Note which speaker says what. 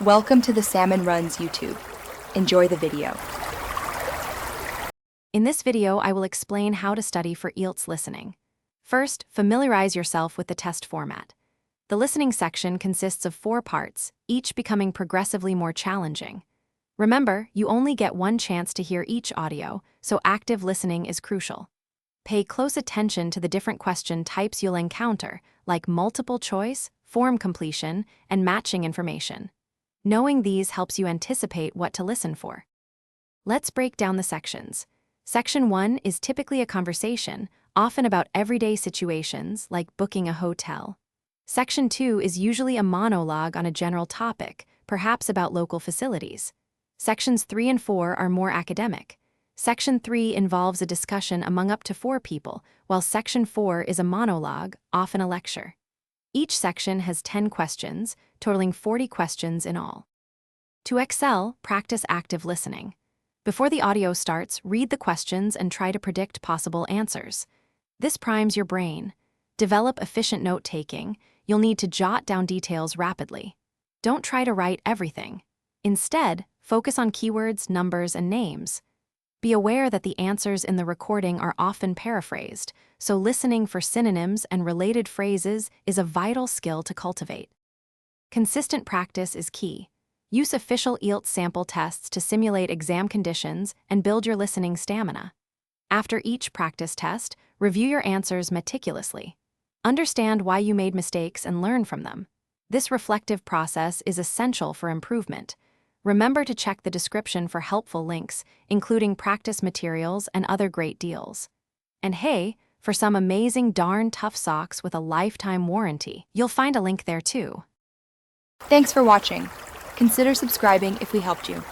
Speaker 1: Welcome to the Salmon Runs YouTube. Enjoy the video.
Speaker 2: In this video, I will explain how to study for IELTS listening. First, familiarize yourself with the test format. The listening section consists of 4 parts, each becoming progressively more challenging. Remember, you only get one chance to hear each audio, so active listening is crucial. Pay close attention to the different question types you'll encounter, like multiple choice, form completion, and matching information. Knowing these helps you anticipate what to listen for. Let's break down the sections. Section 1 is typically a conversation, often about everyday situations like booking a hotel. Section 2 is usually a monologue on a general topic, perhaps about local facilities. Sections 3 and 4 are more academic. Section 3 involves a discussion among up to 4 people, while Section 4 is a monologue, often a lecture. Each section has 10 questions, totaling 40 questions in all. To excel, practice active listening. Before the audio starts, read the questions and try to predict possible answers. This primes your brain. Develop efficient note-taking. You'll need to jot down details rapidly. Don't try to write everything. Instead, focus on keywords, numbers, and names. Be aware that the answers in the recording are often paraphrased, so listening for synonyms and related phrases is a vital skill to cultivate. Consistent practice is key. Use official IELTS sample tests to simulate exam conditions and build your listening stamina. After each practice test, review your answers meticulously. Understand why you made mistakes and learn from them. This reflective process is essential for improvement. Remember to check the description for helpful links, including practice materials and other great deals. And hey, for some amazing darn tough socks with a lifetime warranty, you'll find a link there too.
Speaker 1: Thanks for watching. Consider subscribing if we helped you.